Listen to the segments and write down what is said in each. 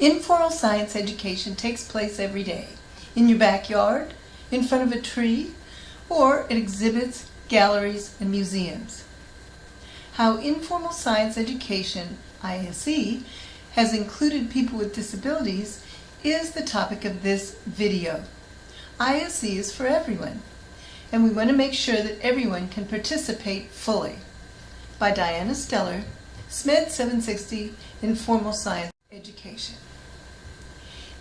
Informal science education takes place every day, in your backyard, in front of a tree, or at exhibits, galleries, and museums. How informal science education, ISE, has included people with disabilities is the topic of this video. ISE is for everyone, and we want to make sure that everyone can participate fully. By Diana Steller, SMED 760, Informal Science Education.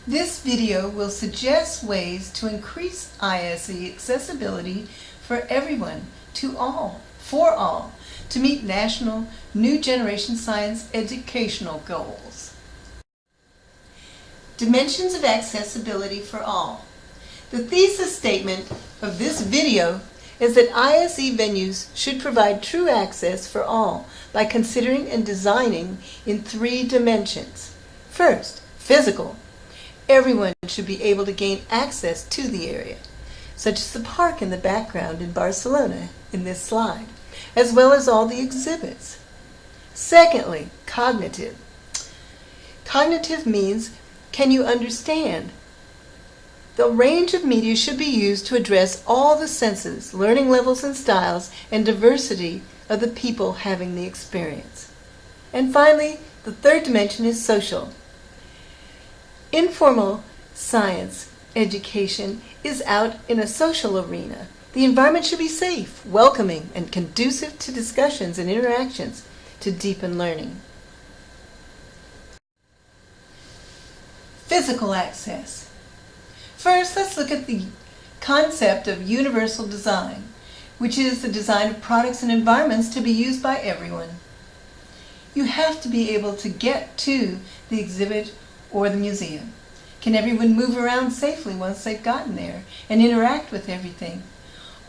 This video will suggest ways to increase ISE accessibility for everyone, to all, for all, to meet national New Generation Science educational goals. Dimensions of accessibility for all. The thesis statement of this video is that ISE venues should provide true access for all by considering and designing in 3 dimensions. First, physical. Everyone should be able to gain access to the area, such as the park in the background in Barcelona in this slide, as well as all the exhibits. Secondly, cognitive. Cognitive means, can you understand? The range of media should be used to address all the senses, learning levels and styles, and diversity of the people having the experience. And finally, the third dimension is social. Informal science education is out in a social arena. The environment should be safe, welcoming, and conducive to discussions and interactions to deepen learning. Physical access. First, let's look at the concept of universal design, which is the design of products and environments to be used by everyone. You have to be able to get to the exhibit or the museum. Can everyone move around safely once they've gotten there and interact with everything?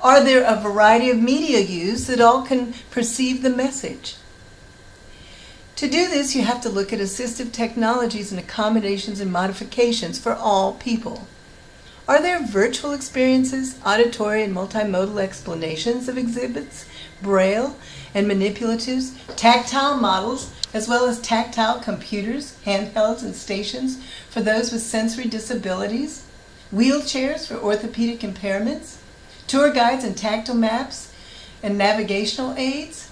Are there a variety of media used that all can perceive the message? To do this, you have to look at assistive technologies and accommodations and modifications for all people. Are there virtual experiences, auditory and multimodal explanations of exhibits, braille and manipulatives, tactile models, as well as tactile computers, handhelds, and stations for those with sensory disabilities, wheelchairs for orthopedic impairments, tour guides and tactile maps and navigational aids?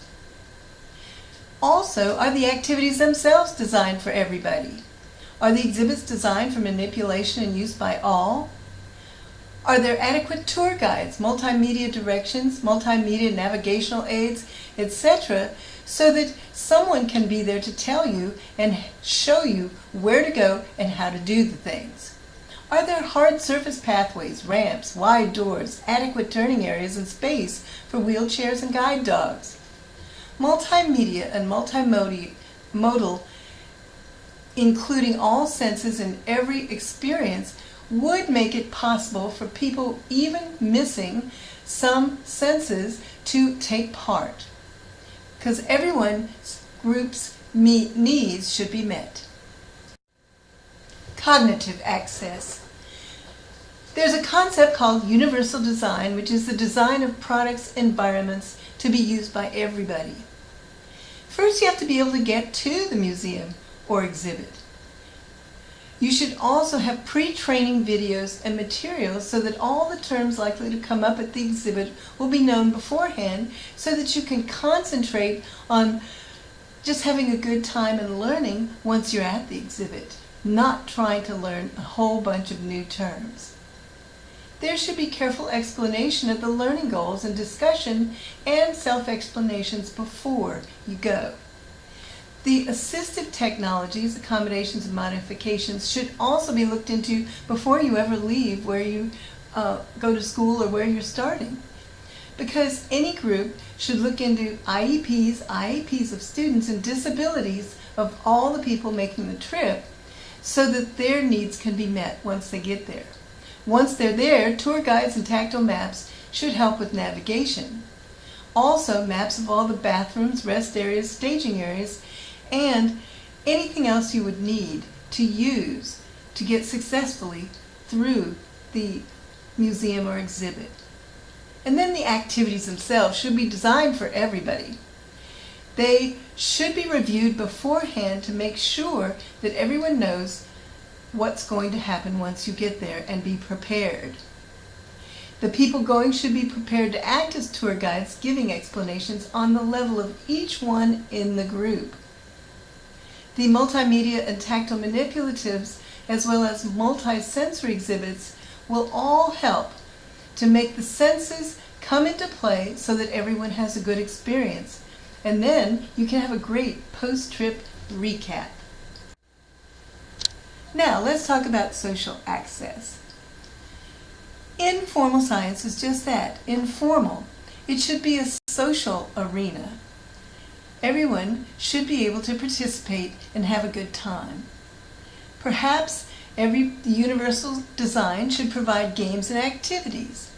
Also, are the activities themselves designed for everybody? Are the exhibits designed for manipulation and use by all? Are there adequate tour guides, multimedia directions, multimedia navigational aids, etc., so that someone can be there to tell you and show you where to go and how to do the things? Are there hard surface pathways, ramps, wide doors, adequate turning areas, and space for wheelchairs and guide dogs? Multimedia and multimodal, including all senses in every experience, would make it possible for people even missing some senses to take part, because everyone's group's needs should be met. Cognitive access. There's a concept called universal design, which is the design of products, environments to be used by everybody. First, you have to be able to get to the museum or exhibit. You should also have pre-training videos and materials so that all the terms likely to come up at the exhibit will be known beforehand, so that you can concentrate on just having a good time and learning once you're at the exhibit, not trying to learn a whole bunch of new terms. There should be careful explanation of the learning goals and discussion and self-explanations before you go. The assistive technologies, accommodations, and modifications should also be looked into before you ever leave where you go to school or where you're starting. Because any group should look into IEPs of students and disabilities of all the people making the trip so that their needs can be met once they get there. Once they're there, tour guides and tactile maps should help with navigation. Also, maps of all the bathrooms, rest areas, staging areas, and anything else you would need to use to get successfully through the museum or exhibit. And then the activities themselves should be designed for everybody. They should be reviewed beforehand to make sure that everyone knows what's going to happen once you get there and be prepared. The people going should be prepared to act as tour guides, giving explanations on the level of each one in the group. The multimedia and tactile manipulatives, as well as multi-sensory exhibits, will all help to make the senses come into play so that everyone has a good experience. And then you can have a great post-trip recap. Now let's talk about social access. Informal science is just that, informal. It should be a social arena. Everyone should be able to participate and have a good time. Perhaps every universal design should provide games and activities.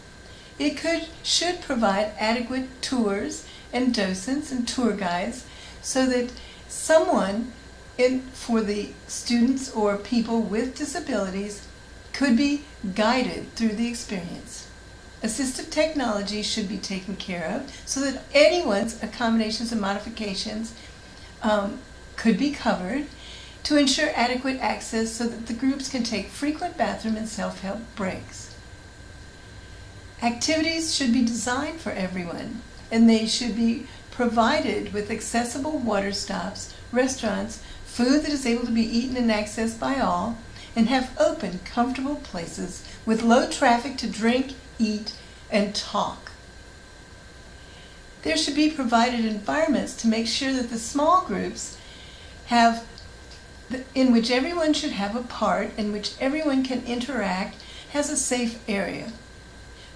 It should provide adequate tours and docents and tour guides so that someone for the students or people with disabilities could be guided through the experience. Assistive technology should be taken care of so that anyone's accommodations and modifications could be covered to ensure adequate access so that the groups can take frequent bathroom and self-help breaks. Activities should be designed for everyone, and they should be provided with accessible water stops, restaurants, food that is able to be eaten and accessed by all, and have open, comfortable places with low traffic to drink, eat, and talk. There should be provided environments to make sure that the small groups in which everyone should have a part, in which everyone can interact, has a safe area.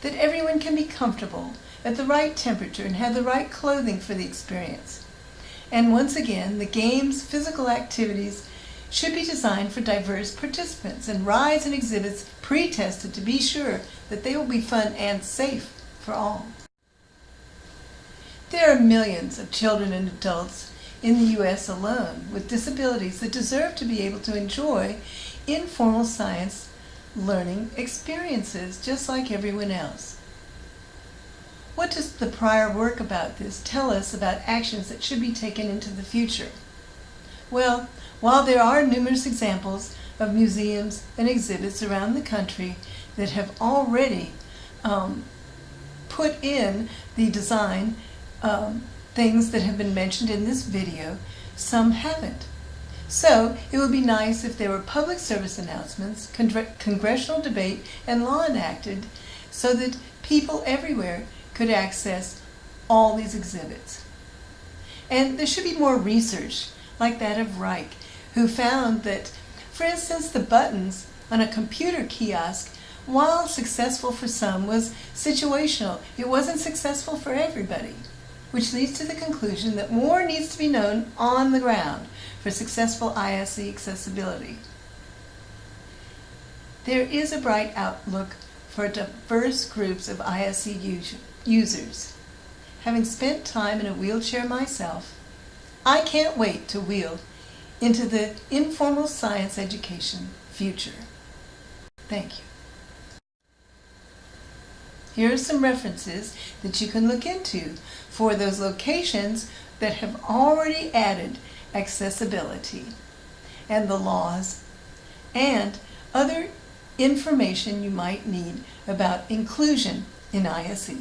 That everyone can be comfortable at the right temperature and have the right clothing for the experience. And once again, the games, physical activities should be designed for diverse participants, and rides and exhibits pre-tested to be sure that they will be fun and safe for all. There are millions of children and adults in the U.S. alone with disabilities that deserve to be able to enjoy informal science learning experiences just like everyone else. What does the prior work about this tell us about actions that should be taken into the future? Well, while there are numerous examples of museums and exhibits around the country that have already put in the design things that have been mentioned in this video, some haven't. So it would be nice if there were public service announcements, congressional debate, and law enacted so that people everywhere could access all these exhibits. And there should be more research like that of Reich, who found that, for instance, the buttons on a computer kiosk, while successful for some, was situational. It wasn't successful for everybody, which leads to the conclusion that more needs to be known on the ground for successful ISE accessibility. There is a bright outlook for diverse groups of ISE users. Having spent time in a wheelchair myself, I can't wait to wheel into the informal science education future. Thank you. Here are some references that you can look into for those locations that have already added accessibility and the laws and other information you might need about inclusion in ISE.